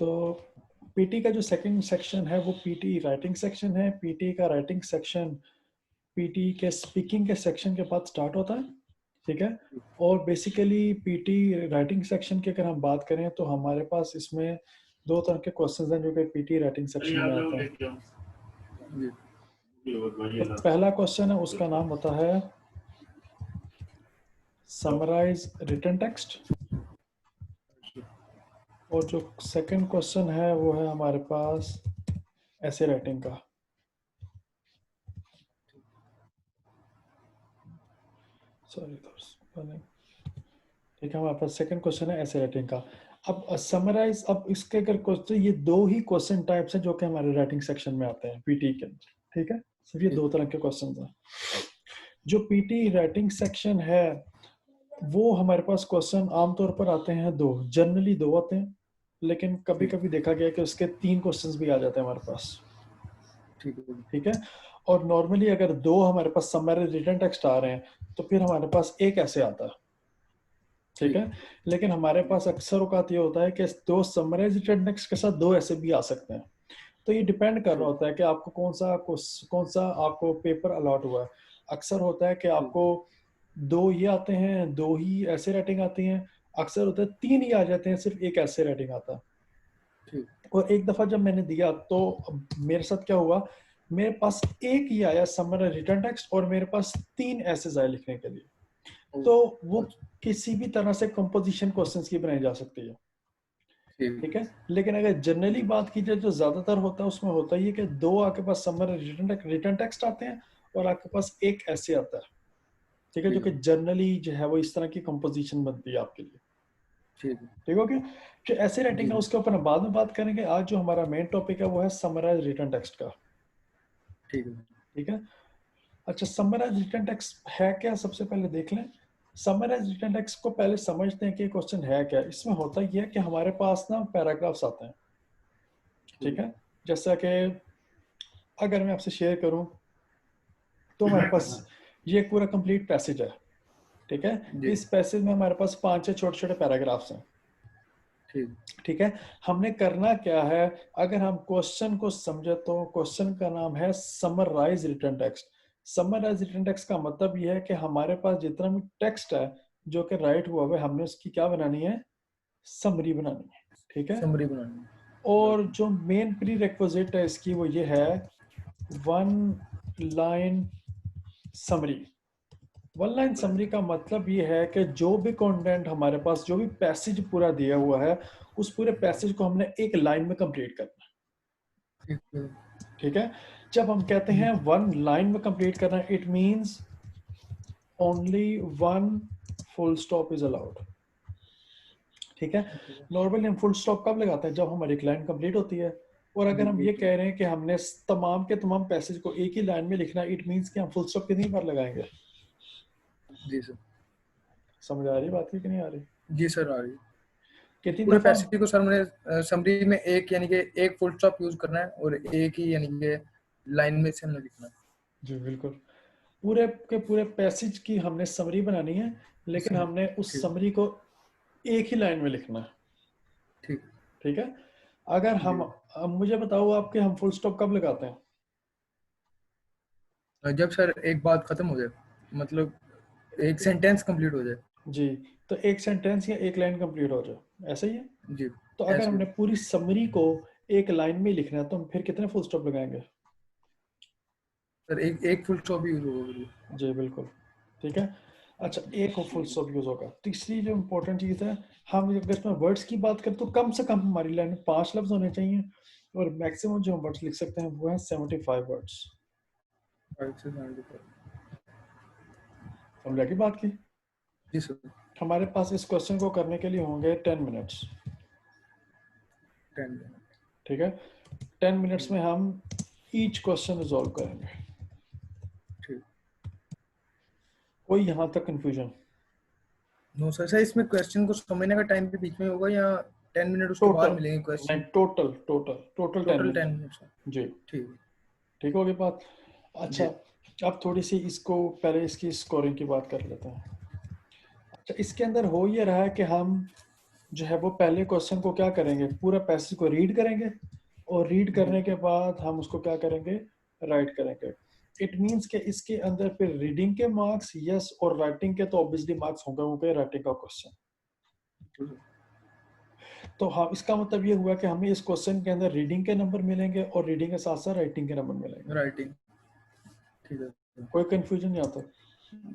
तो पीटी का जो सेकंड सेक्शन है वो पीटी राइटिंग सेक्शन है। पीटी का राइटिंग सेक्शन पीटी के स्पीकिंग के सेक्शन के बाद स्टार्ट होता है, ठीक है। और बेसिकली पीटी राइटिंग सेक्शन की अगर हम बात करें तो हमारे पास इसमें दो तरह के क्वेश्चंस हैं जो कि पीटी राइटिंग सेक्शन में आते हैं। तो पहला क्वेश्चन है, उसका नाम होता है समराइज रिटन टेक्स्ट, और जो सेकंड क्वेश्चन है वो है हमारे पास ऐसे राइटिंग का। सॉरी, ठीक है, हमारे पास सेकंड क्वेश्चन है ऐसे राइटिंग का। अब समराइज, अब इसके अगर क्वेश्चन, ये दो ही क्वेश्चन टाइप्स हैं जो कि हमारे राइटिंग सेक्शन में आते हैं पीटी के अंदर, ठीक है। सिर्फ ये दो तरह के क्वेश्चन हैं। जो पीटी राइटिंग सेक्शन है वो हमारे पास क्वेश्चन आमतौर पर आते हैं दो, जनरली दो आते हैं, लेकिन कभी कभी देखा गया कि उसके तीन क्वेश्चंस भी आ जाते हैं हमारे पास, ठीक है। और नॉर्मली अगर दो हमारे पास समराइज रिटन टेक्स्ट आ रहे हैं तो फिर हमारे पास एक ऐसे आता है, ठीक है। लेकिन हमारे पास अक्सर औकात ये होता है कि दो समराइज रिटन टेक्स्ट के साथ दो ऐसे भी आ सकते हैं। तो ये डिपेंड कर रहा होता है कि आपको कौन सा आपको पेपर अलॉट हुआ है। अक्सर होता है कि आपको दो ये आते हैं, दो ही ऐसे राइटिंग आती हैं। अक्सर होता है तीन ही आ जाते हैं, सिर्फ एक ऐसे राइटिंग आता है। और एक दफा जब मैंने दिया तो मेरे साथ क्या हुआ, मेरे पास एक ही आया समराइज रिटन टेक्स्ट और मेरे पास तीन ऐसे आए लिखने के लिए। तो वो किसी भी तरह से कंपोजिशन क्वेश्चंस की बनाई जा सकती है, ठीक है। लेकिन अगर जनरली बात की जाए जो ज्यादातर होता है उसमें होता ही है कि दो आपके पास समराइज रिटन टेक्स्ट आते हैं और आपके पास एक ऐसे आता है, ठीक है, जो कि जनरली जो है वो इस तरह की कंपोजिशन बनती है आपके लिए, ठीक हो गया। जो ऐसे राइटिंग है उसके ऊपर हम बाद में बात करेंगे। आज जो हमारा मेन टॉपिक है वो है समराइज रिटन टेक्स्ट का, ठीक है। अच्छा, समराइज रिटन टेक्स्ट है क्या, सबसे पहले देख लें। समराइज रिटन टेक्स्ट को पहले समझते हैं कि क्वेश्चन है क्या। इसमें होता यह है कि हमारे पास ना पैराग्राफ्स आते हैं, ठीक है। जैसा कि अगर मैं आपसे शेयर करूं तो हमारे पास ये एक पूरा कंप्लीट पैसेज है, ठीक है। इस पैसेज में हमारे पास 5 से छोटे छोटे पैराग्राफ्स हैं, ठीक है। हमने करना क्या है, अगर हम क्वेश्चन को समझे तो क्वेश्चन का नाम है summarise written text. Summarise written text का मतलब यह है कि हमारे पास जितना भी टेक्स्ट है जो कि राइट हुआ है, हमने उसकी क्या बनानी है, समरी बनानी है, ठीक है। समरी बनानी है। और जो मेन प्री रिक्विजिट है इसकी वो ये है one line summary. One line summary का मतलब ये है कि जो भी कंटेंट हमारे पास, जो भी पैसेज पूरा दिया हुआ है, उस पूरे पैसेज को हमने एक लाइन में कंप्लीट करना है, ठीक है। जब हम कहते हैं वन लाइन में कंप्लीट करना, it means only one full stop is allowed, ठीक है। नॉर्मली हम फुल स्टॉप कब लगाते हैं, जब हमारी एक लाइन कंप्लीट होती है। और अगर हम ये कह रहे हैं कि हमने तमाम के तमाम पैसेज को एक ही लाइन में लिखना, इट मींस कि हम फुल स्टॉप कितनी बार लगाएंगे। जी सर, समझ आ रही बात की कि नहीं आ रही? जी सर आ रही। कितनी पूरे दफा? पैसेज को सर मैंने समरी में एक यानी कि एक फुल स्टॉप यूज करना है और एक ही यानी कि लाइन में से हमने लिखना है। जी बिल्कुल, पूरे के पूरे पैसेज की हमने समरी बनानी है, लेकिन हमने उस समरी को एक ही लाइन में लिखना है, ठीक है। अगर हम, अब मुझे बताओ आपके हम फुल स्टॉप कब लगाते हैं? जब सर एक बात खत्म हो जाए, मतलब एक सेंटेंस कंप्लीट हो जाए। जी, तो एक सेंटेंस या एक लाइन कंप्लीट हो जाए, ऐसा ही है। जी, तो अगर हमने पूरी समरी को एक लाइन में लिखना है तो हम फिर कितने फुल स्टॉप लगाएंगे? सर एक फुल स्टॉप यूज होगा। जी बिल्कुल, ठीक है। अच्छा, एक फुल स्टॉप यूज होगा। तीसरी जो इम्पोर्टेंट चीज़ है, हम अगर इसमें वर्ड्स की बात करें तो कम से कम हमारी लाइन में 5 लफ्ज होने चाहिए, और मैक्सिमम जो हम वर्ड्स लिख सकते हैं वो है 75 वर्ड्स। समझा की बात की? जी सर। हमारे पास इस क्वेश्चन को करने के लिए होंगे 10 मिनट्स, 10 ठीक है। 10 मिनट्स में हम ईच क्वेश्चन रिजॉल्व करेंगे। कोई यहाँ तक कंफ्यूजन? नो सर, सर इसमें क्वेश्चन को समझने का टाइम भी बीच में होगा या 10 मिनट उसके बाद मिलेंगे क्वेश्चन? Total 10 minute. जी, ठीक होगी बात। अच्छा, अब थोड़ी सी इसको पहले इसकी स्कोरिंग की बात कर लेते हैं। अच्छा, इसके अंदर हो ये रहा है कि हम जो है वो पहले क्वेश्चन को क्या करेंगे, पूरा पैसेज को रीड करेंगे और रीड करने के बाद हम उसको क्या करेंगे, राइट करेंगे। इट मींस कि इसके अंदर फिर रीडिंग के मार्क्स यस और राइटिंग के तो ऑब्वियसली मार्क्स होंगे राइटिंग का क्वेश्चन। तो हाँ, इसका मतलब ये हुआ कि हमें इस क्वेश्चन के अंदर रीडिंग के नंबर मिलेंगे और रीडिंग के साथ साथ राइटिंग के नंबर मिलेंगे। राइटिंग, ठीक है, कोई कंफ्यूजन नहीं आता।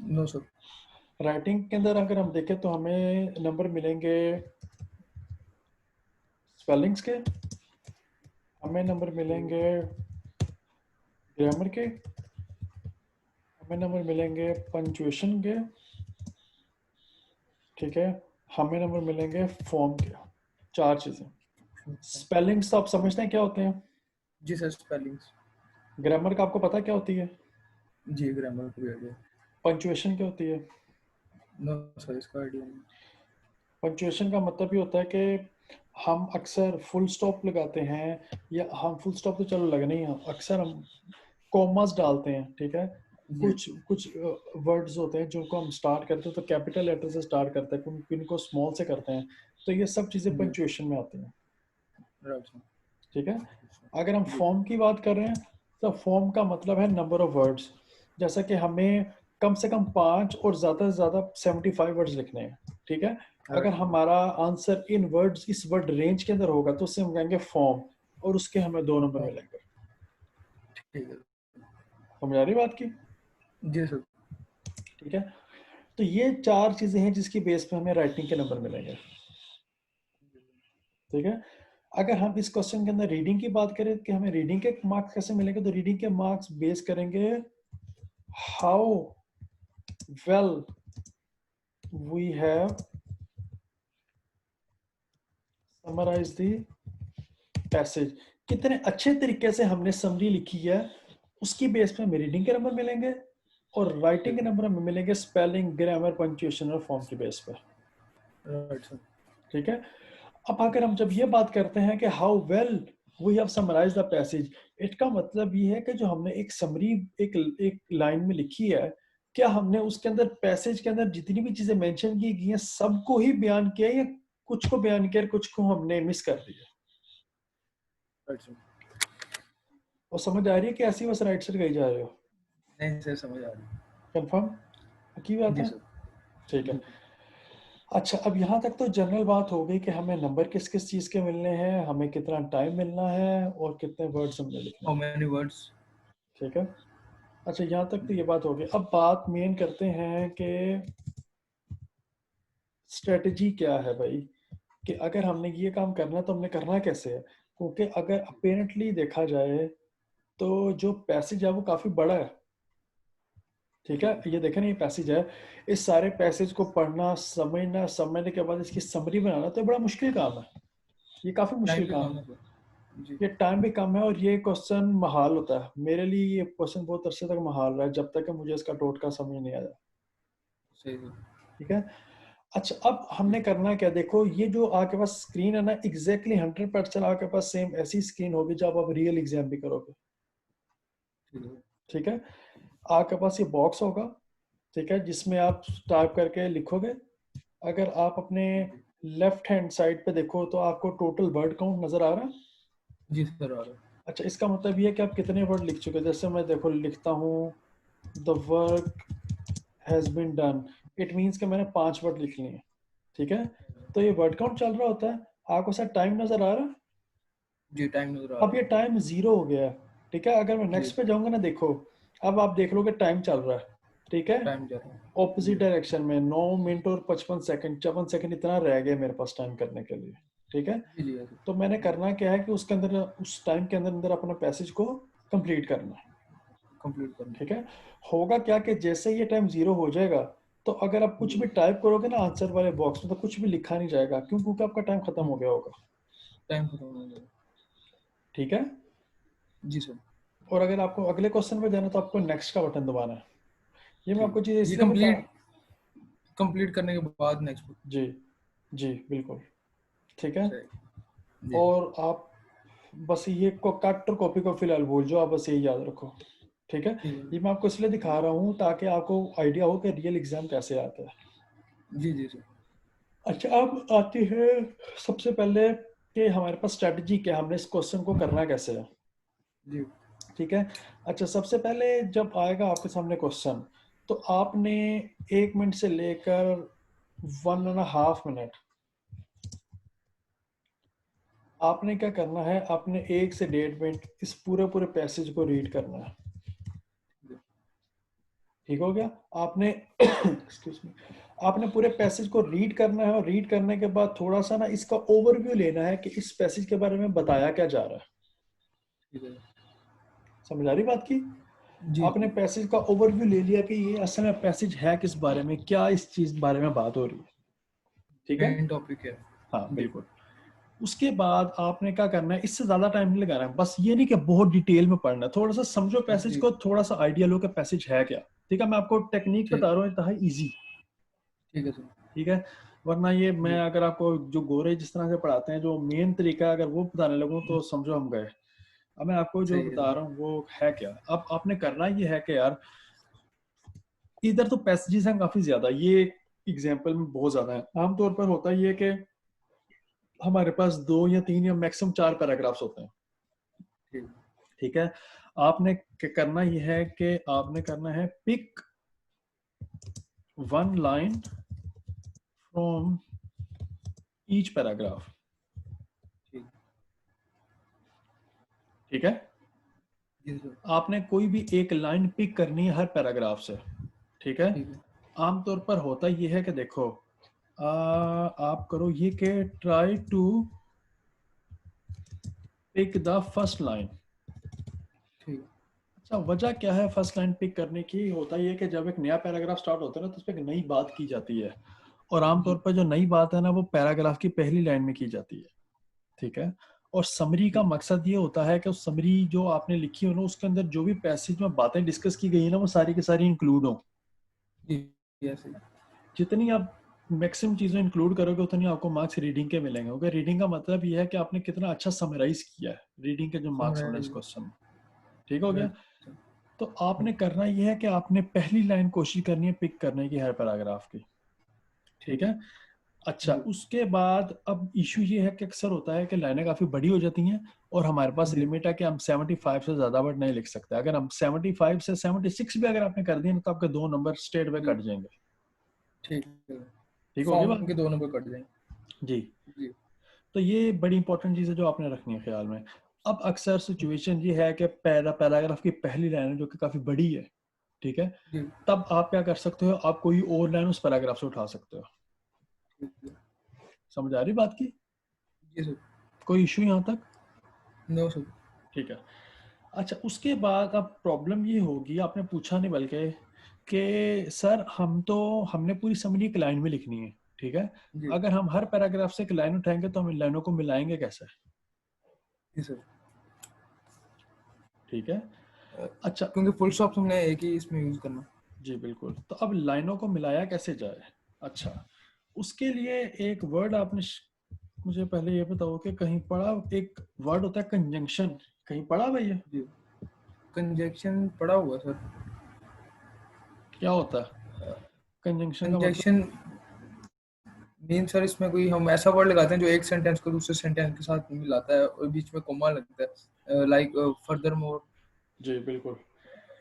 No sir. राइटिंग के अंदर अगर हम देखें तो हमें नंबर मिलेंगे स्पेलिंग्स के, हमें नंबर मिलेंगे ग्रामर के, हमें नंबर मिलेंगे पंक्चुएशन के, ठीक है, हमें नंबर मिलेंगे फॉर्म के। 4 चीजें। स्पेलिंग्स तो आप समझते हैं क्या होते हैं? जी सर, स्पेलिंग्स। ग्रामर का आपको पता है क्या होती है? जी, ग्रामर का भी आइडिया। पंक्चुएशन क्या होती है? नो सर, इसका आइडिया नहीं। पंक्चुएशन का मतलब ये होता है कि हम अक्सर फुल स्टॉप लगाते हैं, या हम फुल स्टॉप तो चलो लगना ही है, अक्सर हम कॉमास डालते हैं, ठीक है। जी कुछ कुछ वर्ड्स होते हैं जिनको हम स्टार्ट करते हैं तो कैपिटल लेटर से स्टार्ट करते हैं, इनको स्मॉल से करते हैं, तो ये सब चीज़ें जी, पंक्चुएशन में आती हैं, राइट सर। ठीक है। अगर हम जी फॉर्म की बात कर रहे हैं तो फॉर्म का मतलब है नंबर ऑफ वर्ड्स, जैसा कि हमें कम से कम 5 और ज़्यादा से ज़्यादा 75 वर्ड्स लिखने हैं, ठीक है। अगर राइट सर, हमारा आंसर इन वर्ड्स इस वर्ड रेंज के अंदर होगा तो उससे हम कहेंगे फॉर्म, और उसके हमें 2 नंबर हाँ, मिलेंगे। ठीक है। समझ आ रही बात की? जी सर। ठीक है। तो ये 4 चीजें हैं जिसकी बेस पे हमें राइटिंग के नंबर मिलेंगे, ठीक है। अगर हम इस क्वेश्चन के अंदर रीडिंग की बात करें कि हमें रीडिंग के मार्क्स कैसे मिलेंगे, तो रीडिंग के मार्क्स बेस करेंगे how well we have summarise the passage, कितने अच्छे तरीके से हमने समरी लिखी है, उसकी बेस पे हमें रीडिंग के नंबर मिलेंगे, और राइटिंग के नंबर हमें मिलेंगे स्पेलिंग, ग्रामर, पंक्चुएशन और फॉर्म की बेस पे, राइट सर। ठीक है। अब अगर हम जब ये बात करते हैं कि how well we have summarise the passage, इसका मतलब ये है कि जो हमने एक समरी एक एक लाइन में लिखी है, क्या हमने उसके अंदर पैसेज के अंदर जितनी भी चीजें मेंशन की गई हैं सबको ही बयान किया, या कुछ को बयान किया, कुछ को हमने मिस कर दिया? Right sir. और समझ आ रही है कि ऐसी बस राइट साइड गई जा रहे हो? नहीं सर, समझ आ रही कंफर्म की बात है। जी है? सर। ठीक है। जी। अच्छा, अब यहाँ तक तो जनरल बात हो गई कि हमें नंबर किस किस चीज के मिलने हैं, हमें कितना टाइम मिलना है और कितने वर्ड्स हमने लिखने हाउ हैं, मेनी वर्ड्स? ठीक है। अच्छा, यहाँ तक तो ये बात हो गई। अब बात मेन करते हैं कि स्ट्रेटजी क्या है भाई, कि अगर हमने ये काम करना है तो हमने करना कैसे है, क्योंकि अगर अपेरेंटली देखा जाए तो जो पैसेज है वो काफी बड़ा है, ठीक है। ठीक है। ये देखें ना, ये पैसेज है, इस सारे पैसेज को पढ़ना, समझना, समझने के बाद इसकी समरी बनाना तो बड़ा मुश्किल काम है, ये काफी टाइम मुश्किल भी काम कम है, है सर। जी। ये टाइम भी कम है, और ये क्वेश्चन महाल होता है मेरे लिए, ये क्वेश्चन बहुत अरसे तक महाल रहा है जब तक कि मुझे इसका टोटका समझ नहीं आया, सही सर। ठीक है। अच्छा, अब हमने करना क्या, देखो ये जो आपके पास स्क्रीन है ना, एग्जैक्टली 100% आपके पास सेम ऐसी स्क्रीन होगी जब आप रियल एग्जाम भी करोगे, ठीक है। ठीक है। आपके पास ये बॉक्स होगा, ठीक है, जिसमें आप टाइप करके लिखोगे। अगर आप अपने जी। लेफ्ट हैंड साइड पे देखो तो आपको टोटल वर्ड काउंट नजर आ रहा है। जी सर, आ रहा है। अच्छा, इसका मतलब ये है कि आप कितने वर्ड लिख चुके हैं। जैसे मैं देखो लिखता हूँ the work has been done, it means कि मैंने 5 वर्ड लिख लिए हैं, ठीक है। तो ये वर्ड काउंट चल रहा होता है, आपको सर टाइम नजर आ रहा है। जी, टाइम नजर आ अब रहा ये है। टाइम 0 हो गया है, ठीक है। अगर मैं जी, नेक्स्ट पे जाऊंगा ना, देखो अब आप देख लो कि टाइम चल रहा है, ठीक है, टाइम जा रहा है। ऑपोजिट जी। डायरेक्शन में 9 मिनट और 55 सेकंड, 54 सेकंड इतना रह गया मेरे पास टाइम करने के लिए, ठीक है। जी, जी सर। तो मैंने जी, करना क्या है कि उसके अंदर, उस टाइम के अंदर अंदर अपना पैसेज को कंप्लीट करना है, कंप्लीट करना। ठीक है। होगा क्या कि जैसे ही ये टाइम 0 हो जाएगा, तो अगर आप कुछ जी। भी टाइप करोगे ना आंसर वाले बॉक्स में, तो कुछ भी लिखा नहीं जाएगा, क्यों? क्योंकि आपका टाइम खत्म हो गया होगा, टाइम खत्म हो गया। ठीक है। जी सर। और अगर आपको अगले क्वेश्चन पे जाना है, तो आपको नेक्स्ट का बटन दबाना है। ये मैं ठीक आपको चीज़ है। ये इसलिए बता, कंप्लीट करने के बाद नेक्स्ट। जी जी बिल्कुल, ठीक है। सही। जी। और आप बस ये को कट और कॉपी को फिलहाल भूल जाओ, आप बस यही याद रखो, ठीक है। ठीक है। ये मैं आपको इसलिए दिखा रहा हूँ ताकि आपको आइडिया हो कि रियल एग्जाम कैसे आता है। जी, जी सर। अच्छा, अब आती है सबसे पहले कि हमारे पास स्ट्रेटजी क्या है, हमने इस क्वेश्चन को करना कैसे है। जी ठीक है। अच्छा, सबसे पहले जब आएगा आपके सामने क्वेश्चन, तो आपने 1 मिनट से लेकर 1.5 मिनट आपने क्या करना है, आपने 1 से 1.5 मिनट इस पूरे पूरे पैसेज को रीड करना है। ठीक हो गया। आपने एक्सक्यूज मी, आपने पूरे पैसेज को रीड करना है, और रीड करने के बाद थोड़ा सा ना इसका ओवरव्यू लेना है कि इस पैसेज के बारे में बताया क्या जा रहा है। ठीक है। समझ आ रही बात की। जी आपने पैसेज का ओवरव्यू ले लिया कि ये असल में पैसेज है किस बारे में, क्या इस चीज बारे में बात हो रही है। ठीक है। मेन टॉपिक है। हाँ जी बिल्कुल। उसके बाद आपने क्या करना है, इससे ज्यादा टाइम नहीं लगाना है, बस ये नहीं कि बहुत डिटेल में पढ़ना है, थोड़ा सा समझो पैसेज जी को, थोड़ा सा आइडिया लो कि पैसेज है क्या। ठीक है, मैं आपको टेक्निक ठीक बता रहा हूँ, इतना इजी। ठीक है सर। ठीक है। वरना ये मैं जी अगर आपको जो गोरे जिस तरह से पढ़ाते हैं, जो मेन तरीका है, अगर वो बताने लगूं तो समझो हम गए। अब मैं आपको जो सही है बता सर। रहा हूँ वो है क्या। अब आपने करना ये है कि यार, इधर तो पैसेजेस हैं काफी ज्यादा, ये एग्जाम्पल में बहुत ज्यादा है। आमतौर पर होता ये कि हमारे पास 2 या 3 या मैक्सिमम 4 पैराग्राफ्स होते हैं। ठीक ठीक है। आपने करना यह है कि आपने करना है pick 1 line from each paragraph. ठीक। ठीक है। जी सर। आपने कोई भी एक लाइन पिक करनी है हर पैराग्राफ से। ठीक है। ठीक है। आमतौर पर होता यह है कि देखो, आप करो ये कि try to pick the first line. ठीक अच्छा, वजह क्या है फर्स्ट लाइन पिक करने की, होता यह है कि जब एक नया पैराग्राफ स्टार्ट होता है ना, तो उस पर एक नई बात की जाती है, और आमतौर जी पर जो नई बात है ना, वो पैराग्राफ की पहली लाइन में की जाती है। ठीक है। और समरी का ठीक। मकसद ये होता है कि उस समरी जो आपने लिखी हो ना, उसके अंदर जो भी पैसेज में बातें डिस्कस की गई है ना, वो सारी की सारी इंक्लूड हो। जी ऐसे। जितनी आप मैक्सिमम चीजें इंक्लूड करोगे, उतनी आपको मार्क्स रीडिंग के मिलेंगे, क्योंकि रीडिंग का मतलब ये है कि आपने कितना अच्छा समराइज किया है। रीडिंग के जो मार्क्स होने इस समराइज। क्वेश्चन में। ठीक हो गया। राइट। तो आपने करना ये है कि आपने पहली लाइन कोशिश करनी है पिक करने की हर पैराग्राफ की। ठीक ठीक है। है। अच्छा, जी उसके बाद अब इशू ये है कि अक्सर होता है कि लाइनें काफ़ी बड़ी हो जाती हैं, और हमारे पास जी लिमिट है कि हम 75 से ज़्यादा वर्ड नहीं लिख सकते। अगर हम 75 से 76 भी अगर आपने कर दिए तो आपके 2 नंबर स्ट्रेट वे जी। कट जाएंगे। ठीक है। ठीक होगी फॉर्म बात। के 2 नंबर कट जाएंगे। जी। जी तो ये बड़ी इंपॉर्टेंट चीज़ है जो आपने रखनी है ख्याल में। अब अक्सर सिचुएशन ये है कि पैराग्राफ की पहली लाइन है जो कि काफ़ी बड़ी है। ठीक है। जी। तब आप क्या कर सकते हो, आप कोई और लाइन उस पैराग्राफ से उठा सकते हो। ठीक है। समझ आ रही बात की। जी सर। कोई इशू यहाँ तक। No sir. ठीक है। अच्छा, उसके बाद अब प्रॉब्लम ये होगी, आपने पूछा नहीं बल्कि, कि सर हमने पूरी समरी एक लाइन में लिखनी है। ठीक है। जी अगर हम हर पैराग्राफ से एक लाइन उठाएंगे तो हम इन लाइनों को मिलाएंगे कैसे। जी सर। ठीक है। अच्छा। क्योंकि फुल स्टॉप हमने एक ही इसमें यूज करना। जी बिल्कुल, तो अब लाइनों को मिलाया कैसे जाए। अच्छा, उसके लिए एक वर्ड आपने मुझे पहले ये बताओ कि कहीं पढ़ा, एक वर्ड होता है कंजंक्शन, कहीं पढ़ा भैया। जी कंजक्शन पड़ा हुआ सर। क्या होता है कंजंक्शन का मतलब। कंजक्शन मीन सर, इसमें कोई हम ऐसा वर्ड लगाते हैं जो एक सेंटेंस को दूसरे सेंटेंस के साथ मिलाता है और बीच में कोमा लगता है, लाइक फर्दर मोर। जी बिल्कुल।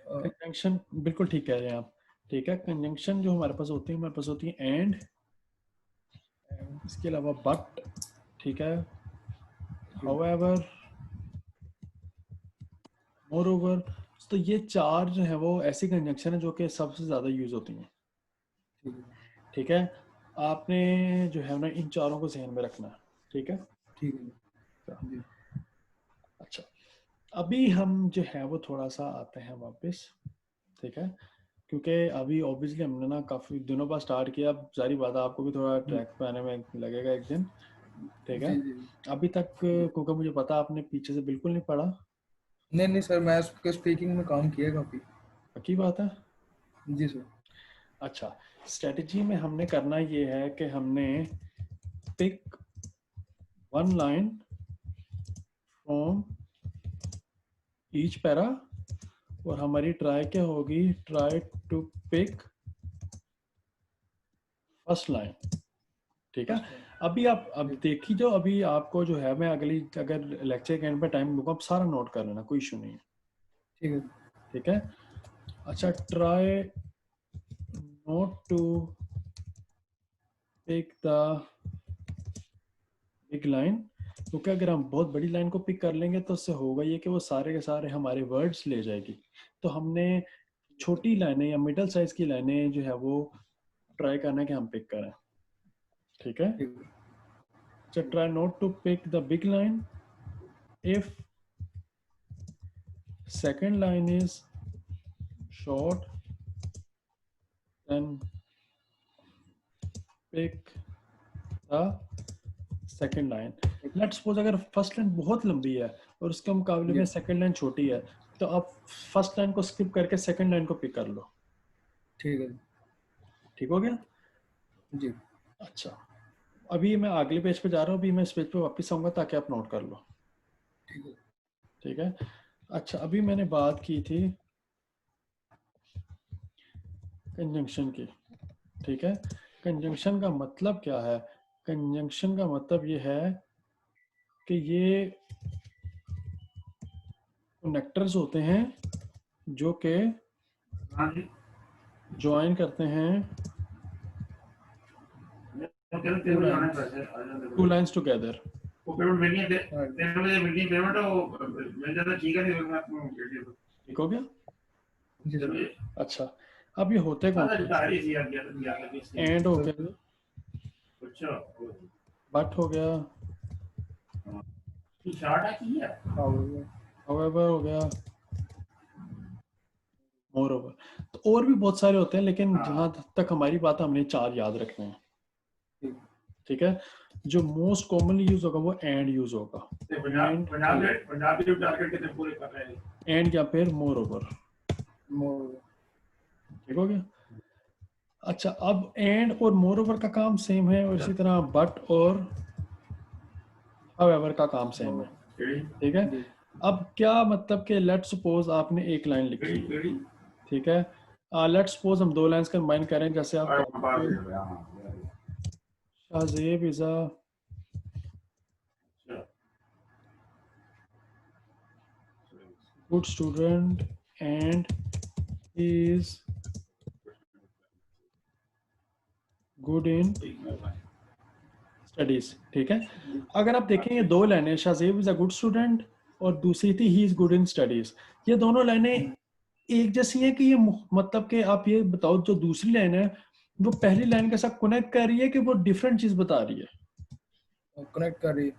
कंजंक्शन बिल्कुल ठीक कह रहे हैं आप। ठीक है। कंजंक्शन जो हमारे पास होती है, हमारे पास होती है एंड, इसके अलावा बट। ठीक है। However, moreover. तो ये चार जो है वो ऐसी कंजंक्शन है जो कि सबसे ज़्यादा यूज़ होती हैं। ठीक है। ठीक है। आपने जो है ना इन चारों को ध्यान में रखना है। ठीक है। ठीक है। जी अच्छा, अभी हम जो है वो थोड़ा सा आते हैं वापस। ठीक है। क्योंकि अभी ऑब्वियसली हमने ना काफ़ी दिनों बाद स्टार्ट किया, अब सारी बात है, आपको भी थोड़ा जी ट्रैक पे आने में लगेगा एक दिन। ठीक है। जी जी अभी तक जी। क्योंकि मुझे पता आपने पीछे से बिल्कुल नहीं पढ़ा। नहीं नहीं सर, मैं उसके स्पीकिंग में काम किया है काफी। पक्की बात है। जी सर। अच्छा, स्ट्रेटजी में हमने करना ये है कि हमने pick 1 line from each para, और हमारी ट्राई क्या होगी, try to pick first line. ठीक है। अभी आप अब देखिए, जो अभी आपको जो है, मैं अगली अगर लेक्चर के एंड पे टाइम दूंगा, आप सारा नोट कर लेना, कोई इशू नहीं है। ठीक है। ठीक है। अच्छा, try not to pick the big line, क्योंकि अगर हम बहुत बड़ी लाइन को पिक कर लेंगे तो उससे होगा ये कि वो सारे के सारे हमारे वर्ड्स ले जाएगी। तो हमने छोटी लाइनें या मिडिल साइज की लाइनें जो है वो ट्राई करना है कि हम पिक करें। ठीक है। So try not to pick the big line if second line is short, then pick the second line. Let's suppose अगर फर्स्ट लाइन बहुत लंबी है और उसके मुकाबले में सेकंड लाइन छोटी है, तो आप फर्स्ट लाइन को स्किप करके सेकंड लाइन को पिक कर लो। ठीक है। ठीक हो गया जी। अच्छा, अभी मैं अगले पेज पे जा रहा हूँ, अभी मैं इस पेज पे वापस आऊंगा ताकि आप नोट कर लो। ठीक है। ठीक है। अच्छा, अभी मैंने बात की थी कंजंक्शन की। ठीक है। कंजंक्शन का मतलब क्या है? कंजंक्शन का मतलब ये है कि ये कनेक्टर्स होते हैं जो कि ज्वाइन करते हैं टू लाइंस टुगेदर। ठीक हो गया। जी। अच्छा, अब ये होते कौन? एंड हो गया, बट हो गया, however हो गया, moreover। तो और भी बहुत सारे होते हैं, लेकिन जहां तक हमारी बात है, हमने 4 याद रखने हैं। ठीक है। जो मोस्ट कॉमनली यूज होगा वो एंड यूज होगा, एंड या फिर मोरओवर। ठीक हो गया। अच्छा, अब एंड और मोरओवर का काम सेम है, और इसी तरह बट और हाउएवर का काम सेम है। ठीक है। अब क्या मतलब कि लेट्स सपोज आपने एक लाइन लिखी, ठीक है। लेट्स सपोज हम 2 लाइंस कंबाइन करें, जैसे आप Shahzeb is a good student and is good in studies. ठीक है। अगर आप देखें, ये 2 लाइनें, Shahzeb is a good student और दूसरी थी he is good in studies, ये दोनों लाइनें एक जैसी हैं कि ये मतलब कि आप ये बताओ, जो दूसरी लाइन है वो पहली लाइन के साथ कनेक्ट कर रही है कि वो डिफरेंट चीज बता रही है? कनेक्ट कर रही है।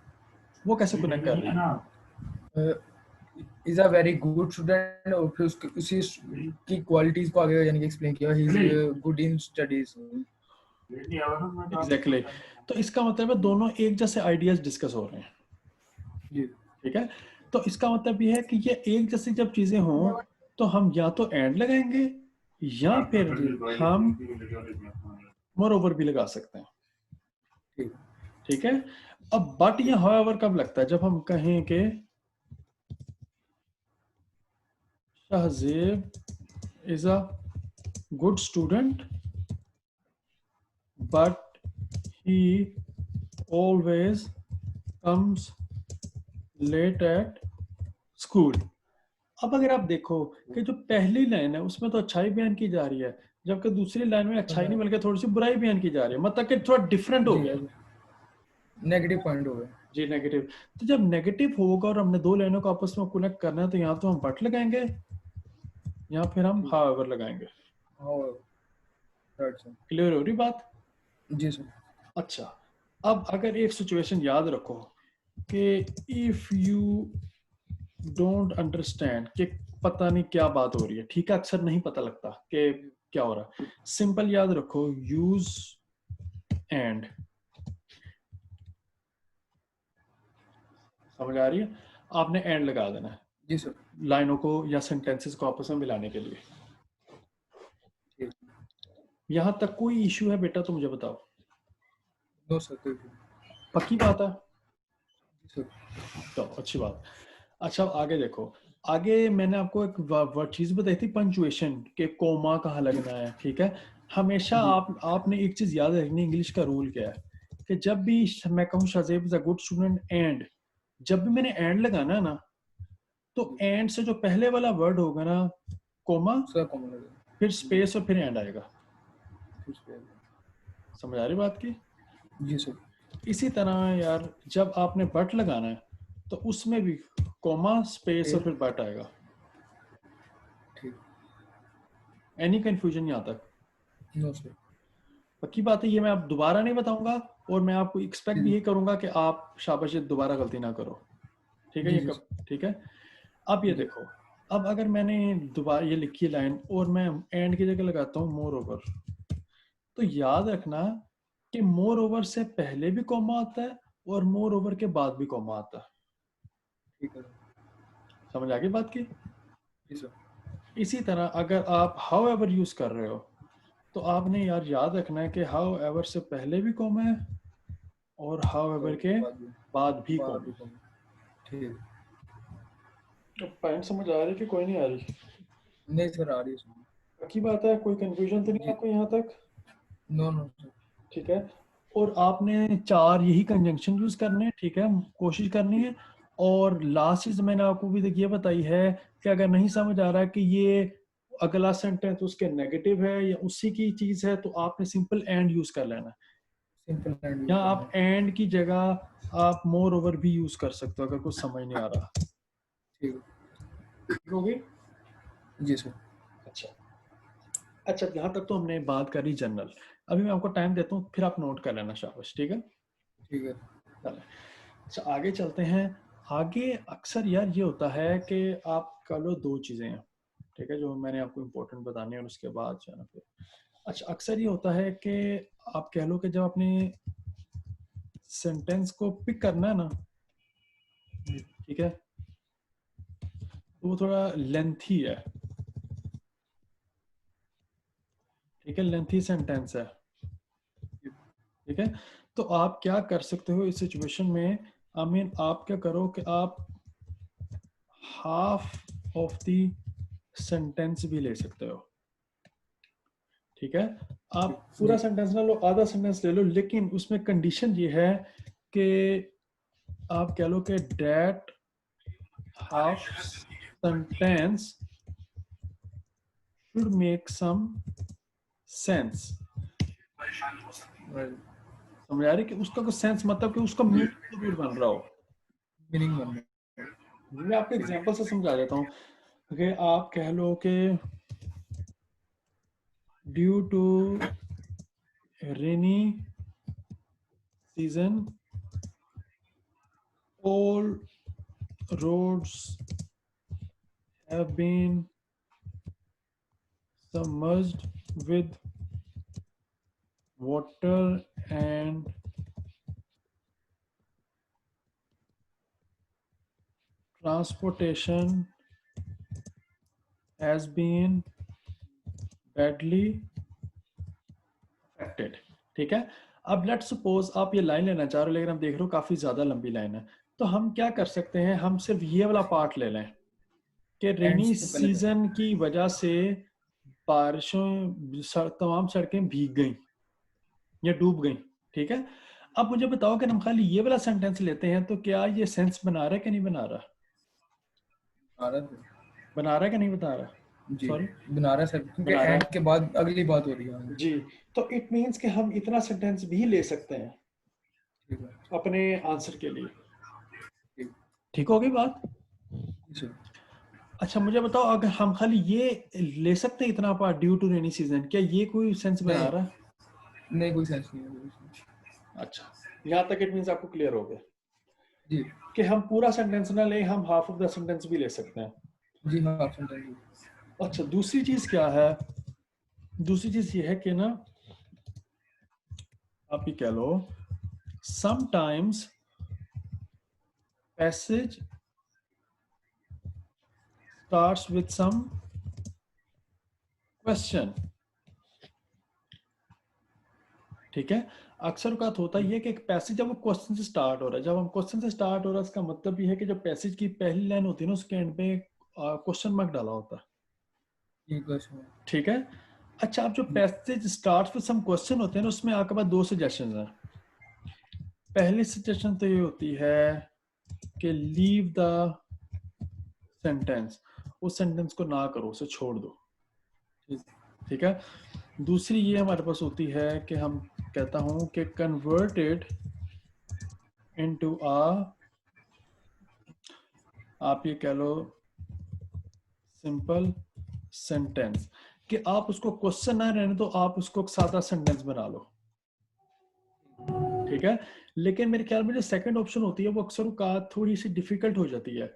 वो कैसे कनेक्ट कर रही है? Is a very good student, और फिर उसी की क्वालिटीज को आगे यानी कि एक्सप्लेन किया, he is good in studies. Exactly. तो इसका मतलब है दोनों एक जैसे आइडियाज डिस्कस हो रहे हैं। ठीक है। तो इसका मतलब ये है कि ये एक जैसी जब चीजें हों तो हम या तो एंड लगाएंगे या फिर हम मोरओवर भी लगा सकते हैं। ठीक है। अब बट या हाउएवर कब लगता है? जब हम कहें कि Shahzeb is a good student but he always comes late at school. अब अगर आप देखो कि जो पहली लाइन है उसमें तो अच्छाई बयान की जा रही है, जबकि दूसरी लाइन में अच्छाई नहीं बल्कि थोड़ी सी बुराई बयान की जा रही है, मतलब कि थोड़ा डिफरेंट हो गया, नेगेटिव पॉइंट हो गया जी नेगेटिव। तो जब नेगेटिव होगा और हमने 2 लाइनों को आपस में कनेक्ट करना है, तो यहाँ तो हम बट लगाएंगे या फिर हम हाउएवर लगाएंगे। क्लियर हो रही बात? जी सर। अच्छा, अब अगर एक सिचुएशन याद रखो कि इफ यू डोंट अंडरस्टैंड, कि पता नहीं क्या बात हो रही है, ठीक है, अक्सर नहीं पता लगता कि क्या हो रहा है। सिंपल याद रखो, यूज एंड। समझ आ रही है? आपने एंड लगा देना है जी सर। लाइनों को या सेंटेंसेस को आपस में मिलाने के लिए। यहां तक कोई इश्यू है बेटा तो मुझे बताओ। No sir. पक्की बात है? सर। तो अच्छी बात। अच्छा, आगे देखो। आगे मैंने आपको एक चीज बताई थी, पंचुएशन के कोमा कहाँ लगना है। ठीक है। हमेशा आपने एक चीज याद रखनी, इंग्लिश का रूल क्या है कि जब भी मैं कहूँ Shahzeb is a good student and, जब भी मैंने एंड लगाना है ना, तो एंड से जो पहले वाला वर्ड होगा ना, कोमा, सर कॉमन लगेगा। फिर स्पेस और फिर एंड आएगा। ठीक है। समझ आ रही बात की? जी सर। इसी तरह यार जब आपने बट लगाना है तो उसमें भी कोमा, स्पेस और फिर बट आएगा। ठीक। एनी कंफ्यूजन यहाँ तक? No sir. पक्की बात है, ये मैं आप दोबारा नहीं बताऊंगा, और मैं आपको एक्सपेक्ट भी जी यही करूंगा कि आप शाबाश ये दोबारा गलती ना करो। ठीक है, जी ये जी कब ठीक है? अब ये जी देखो, अब अगर मैंने दोबारा ये लिखी लाइन और मैं एंड की जगह लगाता हूँ मोर ओवर, तो याद रखना कि मोर ओवर से पहले भी कॉमा आता है और मोर ओवर के बाद भी कॉमा आता है। ठीक है समझ आ गई बात की? जी सर। इसी तरह अगर आप हाउ एवर यूज कर रहे हो, तो आपने यार याद रखना है कि हाउ एवर से पहले भी कॉमा है और हाउ और एवर के बाद में बाद भी बाद कॉमा। भी कॉमन। ठीक है। अब पॉइंट समझ आ रही कि कोई नहीं आ रही? नहीं सर आ रही है सर। पक्की बात है, कोई कंफ्यूजन तो नहीं जी। आपको यहाँ तक? No no sir. ठीक है, और आपने 4 यही कंजंक्शन यूज करने हैं, ठीक है, कोशिश करनी है। और लास्ट चीज मैंने आपको भी देखिए बताई है कि अगर नहीं समझ आ रहा है कि ये अगला सेंटेंस उसके नेगेटिव है या उसी की चीज है, तो आपने सिंपल एंड यूज कर लेना है। सिंपल एंड यूज या करना आप है। एंड की जगह आप मोर ओवर भी यूज कर सकते हो अगर कुछ समझ नहीं आ रहा। ठीक है। ठीक होगी? जी सर। अच्छा, अच्छा यहाँ तक तो हमने बात करी जनरल। अभी मैं आपको टाइम देता हूँ, फिर आप नोट कर लेना शाबाश, ठीक है? ठीक है। चलें, अच्छा आगे चलते हैं। आगे अक्सर यार ये होता है कि आप कर लो 2 चीज़ें हैं, ठीक है, जो मैंने आपको इम्पोर्टेंट बतानी है और उसके बाद जाना फिर। अच्छा अक्सर ये होता है कि आप कह लो कि जब अपने सेंटेंस को पिक करना है ना, ठीक है, तो वो थोड़ा लेंथी है, ठीक है, लेंथी सेंटेंस है, ठीक है। तो आप क्या कर सकते हो इस सिचुएशन में? आई मीन आप क्या करो कि आप हाफ ऑफ द सेंटेंस भी ले सकते हो, ठीक है। आप पूरा जी सेंटेंस ना लो, आधा सेंटेंस ले लो, लेकिन उसमें कंडीशन ये है कि आप कह लो कि that half sentence should make some sense. समझ आ रही कि उसका कुछ सेंस, मतलब कि उसका मीनिंग जरूर बन रहा हो। मीनिंग बनना है। मैं आपको एग्जांपल से समझा देता हूँ कि आप कह लो कि due to rainy season all roads have been submerged with water and transportation has been badly affected। ठीक है, अब लेट सपोज आप ये लाइन लेना चाह रहे हो, लेकिन हम देख रहे हो काफी ज्यादा लंबी लाइन है, तो हम क्या कर सकते हैं, हम सिर्फ ये वाला पार्ट ले लें कि एंड रेनी से पहले कर। सीजन की वजह से बारिशों तमाम सड़कें भीग गई या डूब गई, ठीक है। अब मुझे बताओ कि हम खाली ये वाला सेंटेंस लेते हैं तो क्या ये सेंस बना रहा है कि नहीं बना रहा? आ रहा है। बना रहा है कि नहीं बता रहा? जी सॉरी, बना रहा है सर, क्योंकि बना रहा एंड है के बाद अगली बात हो रही है। जी। तो इट मींस कि हम इतना सेंटेंस भी ले सकते हैं ठीक है। अपने आंसर के लिए। ठीक। ठीक होगी बात? जी सर। अच्छा मुझे बताओ, अगर हम खाली ये ले सकते हैं इतना part due to rainy season, क्या ये कोई सेंस बना नहीं रहा है? नहीं कोई सेंस नहीं है, कोई sense अच्छा, यहाँ तक इट मींस आपको क्लियर हो गया नहीं। कि हम पूरा सेंटेंस ना ले, हम हाफ ऑफ द सेंटेंस भी ले सकते हैं। जी हाँ आप सेंटेंस। अच्छा दूसरी चीज क्या है? दूसरी चीज ये है कि ना, आप ही कह लो sometimes passage starts with some question, ठीक है। अक्सर औकात होता ही है कि एक पैसेज जब वो क्वेश्चन से स्टार्ट हो रहा है, जब हम क्वेश्चन से स्टार्ट हो रहा है, इसका मतलब ये है कि जब पैसेज की पहली लाइन होती है ना, उसके एंड पे क्वेश्चन मार्क डाला होता है, ये क्वेश्चन है। ठीक है। अच्छा अब जो passage start with some question होते हैं ना, उसमें आपके पास 2 सजेशन हैं। पहली सिचुएशन तो ये होती है कि लीव द सेंटेंस, उस सेंटेंस को ना करो, उसे छोड़ दो, ठीक है। दूसरी ये हमारे पास होती है कि हम कहता हूं कि कन्वर्टेड इनटू आप ये कह लो सिंपल सेंटेंस, कि आप उसको क्वेश्चन ना रहने दो, आप उसको एक सादा सेंटेंस बना लो, ठीक है। लेकिन मेरे ख्याल में जो सेकंड ऑप्शन होती है वो अक्सर का थोड़ी सी डिफिकल्ट हो जाती है।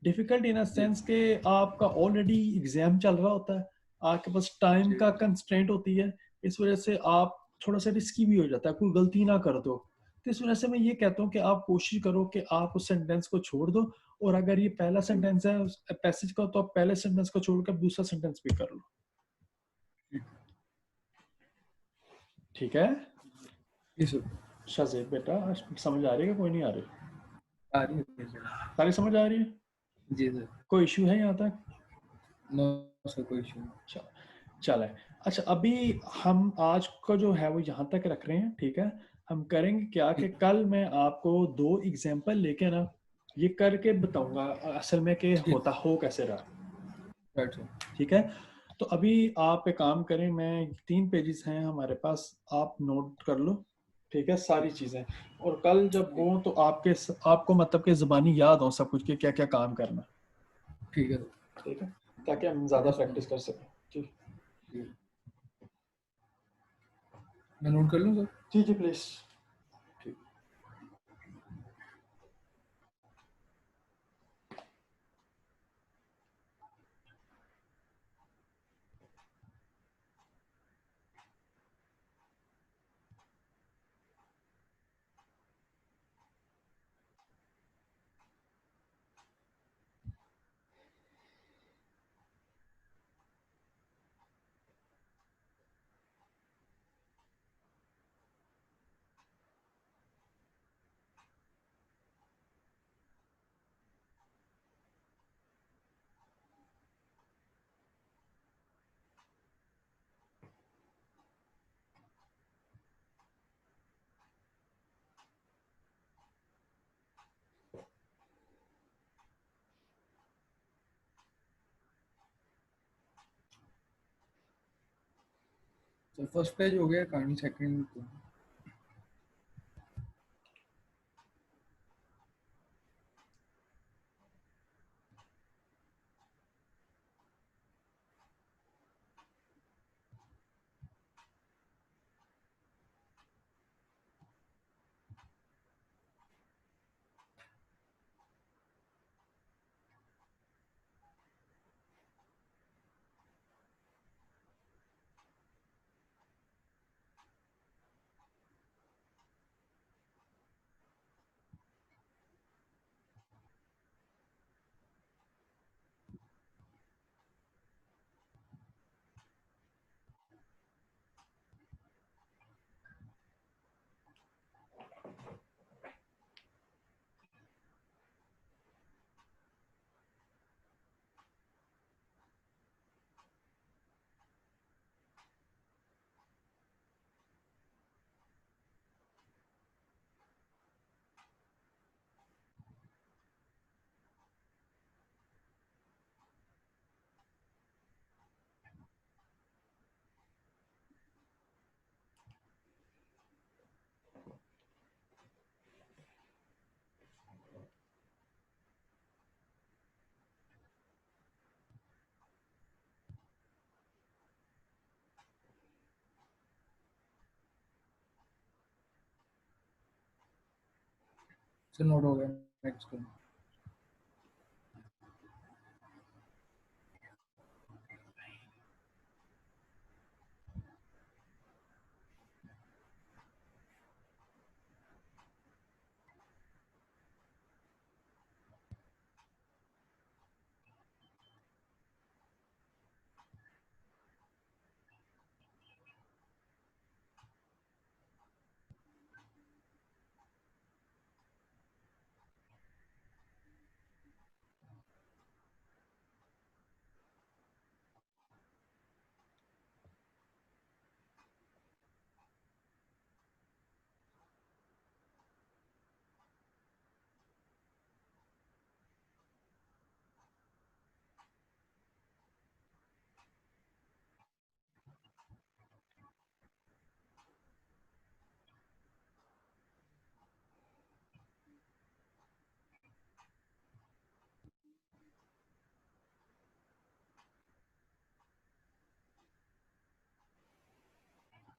डिफिकल्ट इन सेंस के आपका ऑलरेडी एग्जाम चल रहा होता है, आपके पास टाइम का कंस्ट्रेंट होती है, इस वजह से आप थोड़ा सा रिस्की भी हो जाता है, कोई गलती ना कर दो। तो इस वजह से मैं ये कहता हूँ कि आप कोशिश करो कि आप उस सेंटेंस को छोड़ दो, और अगर ये पहला सेंटेंस है पैसेज का तो आप पहले सेंटेंस को छोड़कर दूसरा सेंटेंस भी कर लो, ठीक है। जी सर। शाज़ेब बेटा समझ आ रही है, कोई नहीं आ रही? आ रही है सर। सारी समझ आ रही है? जी सर। कोई इश्यू है यहाँ तक? नो सर, कोई इशू नहीं। चले। अच्छा, अभी हम आज का जो है वो यहाँ तक रख रहे हैं, ठीक है। हम करेंगे क्या कि कल मैं आपको 2 एग्जाम्पल लेके ना ये करके बताऊंगा असल में कि ठीक। होता हो कैसे रहा, राइट सर। ठीक है। तो अभी आप एक काम करें, मैं 3 पेजेस हैं हमारे पास, आप नोट कर लो, ठीक है, सारी चीज़ें। और कल जब हो तो आपको मतलब कि ज़बानी याद हो सब कुछ कि क्या क्या काम करना, ठीक है सर। ठीक है, ताकि हम ज़्यादा प्रैक्टिस कर सकें। ठीक, ठीक है। मैं नोट कर लूँ सर? जी जी प्लीज़। ठीक। सर फर्स्ट पेज हो गया, कहानी सेकंड तो। सर नोट हो गया, नेक्स्ट करो।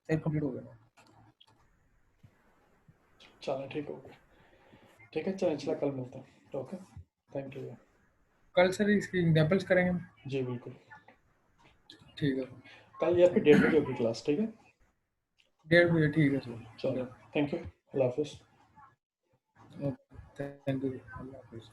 सर कंप्लीट हो गया। चलो ठीक हो गया। ठीक है, चलो चला कल मिलते हैं। Okay, thank you. कल सर इसकी एग्जाम्पल्स करेंगे हम। जी बिल्कुल, ठीक है, कल या फिर थैंक 1:30 यू। बजे होगी क्लास, ठीक है। 1:30 बजे ठीक है सर। चलो, थैंक यू, अल्लाह हाफिज़। ओके, थैंक यू, अल्लाह हाफिज़।